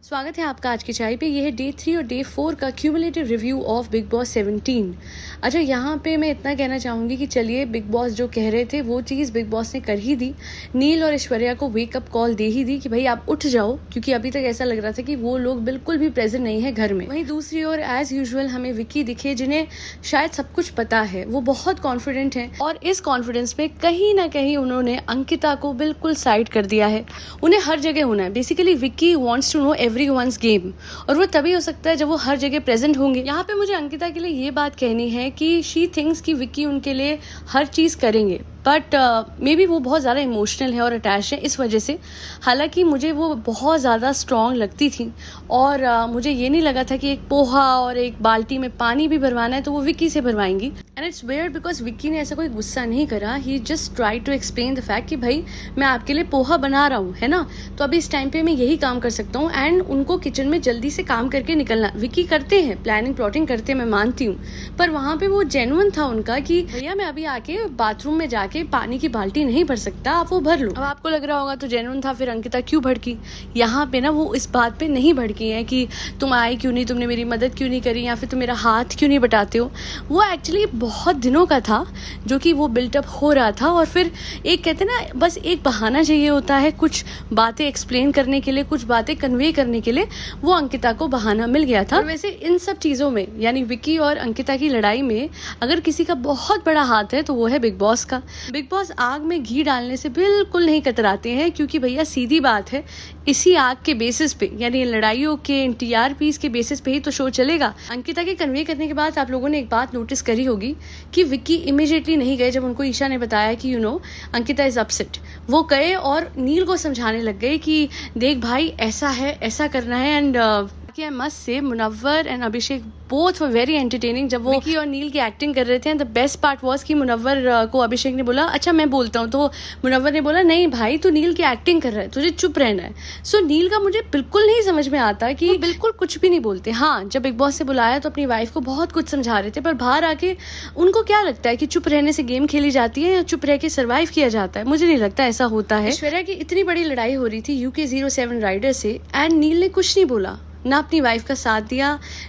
स्वागत है आपका आज की चाय पे। ये है डे 3 और डे 4 का cumulative review of big boss 17। अच्छा, यहाँ पे मैं इतना कहना चाहूँगी कि चलिए, बिग बॉस जो कह रहे थे वो चीज़ बिग बॉस ने कर ही दी। नील और ऐश्वर्या को वेकअप कॉल दे ही दी कि भाई आप उठ जाओ, क्योंकि अभी तक ऐसा लग रहा था कि वो लोग बिल्कुल भी प्रेजेंट नहीं है घर में। वहीं दूसरी ओर एज यूजुअल हमें विक्की दिखे, जिन्हें शायद सब कुछ पता है। वो बहुत कॉन्फिडेंट है और इस कॉन्फिडेंस में कहीं ना कहीं उन्होंने अंकिता को बिल्कुल साइड कर दिया है। उन्हें हर जगह होना है। Basically Vicky wants to know everyone's game, और वो तभी हो सकता है जब वो हर जगह प्रेजेंट होंगे। यहाँ पे मुझे अंकिता के लिए ये बात कहनी है कि शी थिंक्स कि विक्की उनके लिए हर चीज करेंगे, बट मे बी वो बहुत ज़्यादा इमोशनल है और अटैच है इस वजह से। हालांकि मुझे वो बहुत ज़्यादा स्ट्रॉन्ग लगती थी और मुझे ये नहीं लगा था कि एक पोहा और एक बाल्टी में पानी भी भरवाना है तो वो विक्की से भरवाएंगी। And it's weird because Vicky ने ऐसा कोई गुस्सा नहीं करा। He just try to explain the fact कि भाई मैं आपके लिए पोहा बना रहा हूँ, है ना, तो अभी इस टाइम पे मैं यही काम कर सकता हूँ। एंड उनको किचन में जल्दी से काम करके निकलना। विक्की करते हैं, प्लानिंग प्लॉटिंग करते हैं, मैं मानती हूँ, पर वहाँ पे वो जेन्युइन था उनका कि भैया मैं अभी आके बाथरूम में जाके पानी की बाल्टी नहीं भर सकता, आप वो भर लो। अब आपको लग रहा होगा तो जेन्युइन था, फिर अंकिता क्यों भड़की? यहाँ पे ना वो इस बात पे नहीं भड़की है कि तुम आए क्यों नहीं, तुमने मेरी मदद क्यों नहीं करी, या फिर तुम मेरा हाथ क्यों नहीं बटाते हो। वो एक्चुअली बहुत दिनों का था जो कि वो बिल्टअप हो रहा था, और फिर एक कहते ना बस एक बहाना चाहिए होता है कुछ बातें एक्सप्लेन करने के लिए, कुछ बातें कन्वे करने के लिए। वो अंकिता को बहाना मिल गया था। और वैसे इन सब चीजों में, यानी विक्की और अंकिता की लड़ाई में अगर किसी का बहुत बड़ा हाथ है तो वो है बिग बॉस का। बिग बॉस आग में घी डालने से बिल्कुल नहीं कतराते हैं, क्योंकि भैया सीधी बात है, इसी आग के बेसिस पे, यानी लड़ाइयों के टीआरपीस के बेसिस पे ही तो शो चलेगा। अंकिता के कन्वे करने के बाद आप लोगों ने एक बात नोटिस करी होगी कि विक्की इमीडिएटली नहीं गए जब उनको ईशा ने बताया कि अंकिता इज अपसेट। वो गए और नील को समझाने लग गए कि देख भाई ऐसा है, ऐसा करना है। And I must say Munawar and Abhishek both were very entertaining जब वो विक्की और नील की एक्टिंग कर रहे थे। And the best part was कि मुनव्वर को अभिषेक ने बोला अच्छा मैं बोलता हूँ, तो मुनव्वर ने बोला नहीं भाई तू नील की एक्टिंग कर रहा है, तुझे चुप रहना है। सो नील का मुझे बिल्कुल नहीं समझ में आता कि बिल्कुल कुछ भी नहीं बोलते। हाँ, जब बिग बॉस से बुलाया तो अपनी वाइफ को बहुत कुछ समझा रहे थे, पर बाहर आके उनको क्या लगता है कि चुप रहने से गेम खेली जाती है या चुप रह के सर्वाइव किया जाता है? मुझे नहीं लगता ऐसा होता है। ऐश्वर्या की इतनी बड़ी लड़ाई हो रही थी UK07 राइडर से, एंड नील ने कुछ नहीं बोला, ना अपनी वाइफ का साथ दिया,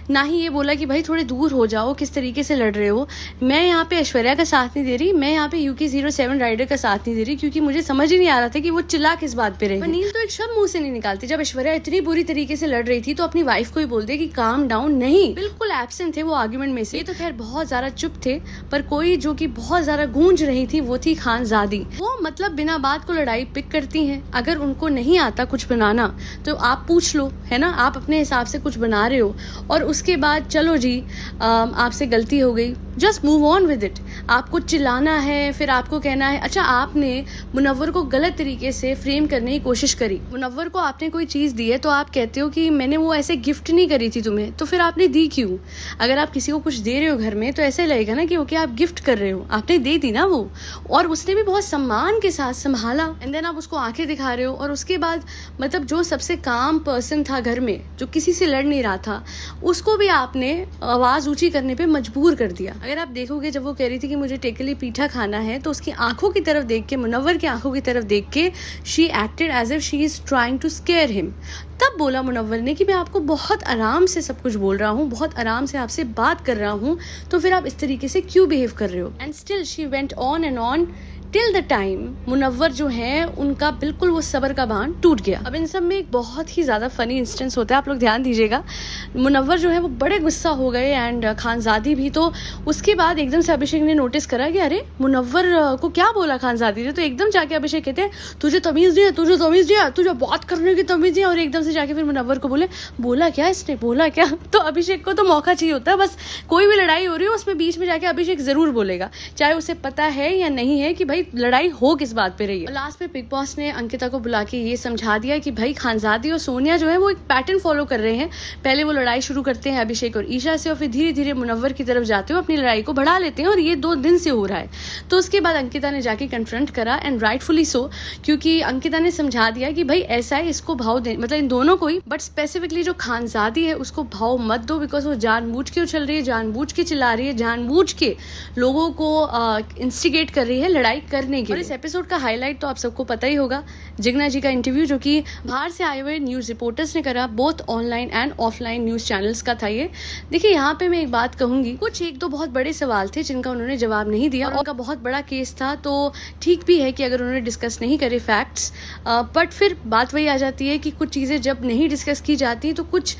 ना ही ये बोला कि भाई थोड़े दूर हो जाओ, किस तरीके से लड़ रहे हो। मैं यहाँ पे ऐश्वर्या का साथ नहीं दे रही, मैं यहाँ पे UK07 राइडर का साथ नहीं दे रही, क्योंकि मुझे समझ ही नहीं आ रहा था कि वो चिल्ला किस बात पे रहे। नील तो एक शब्द मुंह से नहीं निकालती। जब ऐश्वर्या इतनी बुरी तरीके से लड़ रही थी तो अपनी वाइफ को ही बोलते कि काम डाउन। नहीं, बिल्कुल एब्सेंट थे वो आर्ग्यूमेंट में से। ये तो खैर बहुत ज्यादा चुप थे, पर कोई जो कि बहुत ज्यादा गूंज रही थी वो थी खानजादी। वो मतलब बिना बात को लड़ाई पिक करती है। अगर उनको नहीं आता कुछ बनाना तो आप पूछ लो, है ना, आप अपने हिसाब से कुछ बना रहे हो, और उसके बाद चलो जी आपसे गलती हो गई, just move on with it. आपको चिल्लाना है, फिर आपको कहना है अच्छा आपने मुनव्वर को गलत तरीके से फ्रेम करने की कोशिश करी। मुनव्वर को आपने कोई चीज दी है तो आप कहते हो कि मैंने वो ऐसे गिफ्ट नहीं करी थी तुम्हें, तो फिर आपने दी क्यों? अगर आप किसी को कुछ दे रहे हो घर में तो ऐसे लगेगा ना कि ओके आप गिफ्ट कर रहे हो, आपने दे दी ना वो, और उसने भी बहुत सम्मान के साथ संभाला। एंड देन आप उसको आंखें दिखा रहे हो, और उसके बाद मतलब जो सबसे काम पर्सन था घर में, जो किसी से लड़ नहीं रहा था, उसको भी आपने आवाज ऊंची करने पे मजबूर कर दिया। अगर आप देखोगे जब वो कह रही थी कि मुझे टेकली पीठा खाना है, तो उसकी आंखों की तरफ देख के, मुनव्वर की आंखों की तरफ देख के she acted as if she is trying to scare him. तब बोला मुनव्वर ने कि मैं आपको बहुत आराम से सब कुछ बोल रहा हूँ, बहुत आराम से आपसे बात कर रहा हूँ, तो फिर आप इस तरीके से क्यों बिहेव कर रहे हो? And still she went on and on till the time Munawar जो है उनका बिल्कुल वो सबर का बांध टूट गया। अब इन सब में एक बहुत ही ज्यादा फनी इंस्टेंस होता है, आप लोग ध्यान दीजिएगा। मुनव्वर जो है वो बड़े गुस्सा हो गए, एंड खानजादी भी। तो उसके बाद एकदम से अभिषेक ने नोटिस करा कि अरे मुनव्वर को क्या बोला खानजादी ने, तो एकदम जाके अभिषेक कहते हैं तुझे तमीज नहीं है, तुझे तमीज नहीं है, तुझे बात करने की तमीज नहीं है, और एकदम से जाके फिर मुनव्वर को बोले बोला क्या इसने, बोला क्या? तो अभिषेक को तो मौका चाहिए होता है, बस कोई भी लड़ाई हो रही हो उसमें बीच में जाके अभिषेक जरूर बोलेगा, चाहे उसे पता है या नहीं है कि भाई लड़ाई हो किस बात पे रही है। लास्ट में बिग बॉस ने अंकिता को बुला के ये समझा दिया कि भाई खानजादी और सोनिया जो है वो एक पैटर्न फॉलो कर रहे हैं। पहले वो लड़ाई शुरू करते हैं अभिषेक और ईशा से, और फिर धीरे धीरे मुनव्वर की तरफ जाते हुए अपनी लड़ाई को बढ़ा लेते हैं, और ये 2 दिन से हो रहा है। तो उसके बाद अंकिता ने जाके कन्फ्रंट करा, एंड राइटफुली सो, क्योंकि अंकिता ने समझा दिया कि भाई ऐसा है, इसको भाव दे, मतलब इन दोनों को ही, बट स्पेसिफिकली जो खानजादी है उसको भाव मत दो, बिकॉज वो जानबूझ के उछल रही है, जानबूझ के चिल्ला रही है, जानबूझ के लोगों को इंस्टिगेट कर रही है लड़ाई करने के लिए। और इस एपिसोड का हाईलाइट तो आप सबको पता ही होगा, जिग्ना जी का इंटरव्यू जो कि बाहर से आए हुए न्यूज रिपोर्टर्स ने करा, both online and offline news channels का था ये। देखिए यहाँ पे मैं एक बात कहूंगी, कुछ एक दो बहुत बड़े सवाल थे जिनका उन्होंने जवाब नहीं दिया, और उनका बहुत बड़ा केस था, तो ठीक भी है कि अगर उन्होंने डिस्कस नहीं करे फैक्ट्स, बट फिर बात वही आ जाती है कि कुछ चीजें जब नहीं डिस्कस की जाती तो कुछ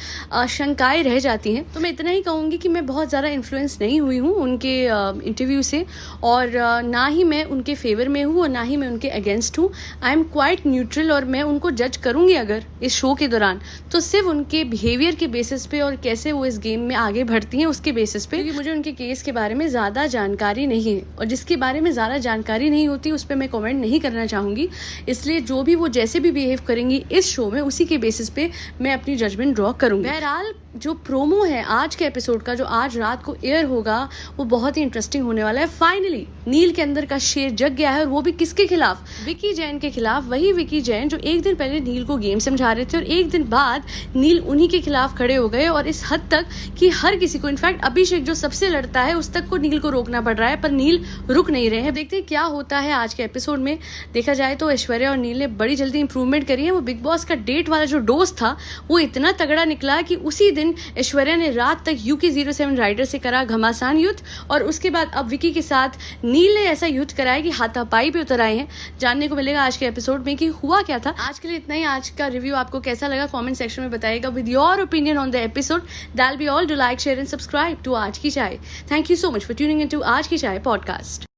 शंकाएं रह जाती हैं। तो मैं इतना ही कहूंगी कि मैं बहुत ज़्यादा इन्फ्लुएंस नहीं हुई हूँ उनके इंटरव्यू से, और ना ही मैं उनके फेवर में हूँ और ना ही मैं उनके अगेंस्ट हूँ। आई एम क्वाइट न्यूट्रल, और मैं उनको जज करूंगी अगर इस शो के दौरान तो सिर्फ उनके बिहेवियर के बेसिस पे और कैसे वो इस गेम में आगे बढ़ती हैं उसके बेसिस पे, क्योंकि मुझे उनके केस के बारे में ज़्यादा जानकारी नहीं है, और जिसके बारे में ज़्यादा जानकारी नहीं होती उस पर मैं कमेंट नहीं करना चाहूँगी। इसलिए जो भी वो जैसे भी बिहेव करेंगी इस शो में, उसी के बेसिस पे मैं अपनी जजमेंट ड्रॉ करूँगी। बहरहाल जो प्रोमो है आज के एपिसोड का, जो आज रात को एयर होगा, वो बहुत ही इंटरेस्टिंग होने वाला है। फाइनली नील के अंदर का शेर जग गया है, और वो भी किसके खिलाफ? विकी जैन के खिलाफ। वही विकी जैन जो एक दिन पहले नील को गेम समझा रहे थे, और एक दिन बाद नील उन्हीं के खिलाफ खड़े हो गए, और इस हद तक कि हर किसी को, इनफैक्ट अभिषेक जो सबसे लड़ता है उस तक को नील को रोकना पड़ रहा है, पर नील रुक नहीं रहे हैं। देखते हैं क्या होता है आज के एपिसोड में। देखा जाए तो ऐश्वर्या और नील ने बड़ी जल्दी इंप्रूवमेंट करी है। वो बिग बॉस का डेट वाला जो डोज था वो इतना तगड़ा निकला कि उसी दिन ऐश्वर्या ने रात तक UK07 राइडर से करा घमासान युद्ध, और उसके बाद अब विकी के साथ नील ने ऐसा युद्ध कराया कि हाथापाई पे उतर आए हैं। जानने को मिलेगा आज के एपिसोड में कि हुआ क्या था। आज के लिए इतना ही। आज का रिव्यू आपको कैसा लगा कमेंट सेक्शन में बताइएगा with your opinion on the episode. That be all. Do like, share and subscribe to Aaj Ki Chai. Thank you so much for tuning in to Aaj Ki चाय पॉडकास्ट।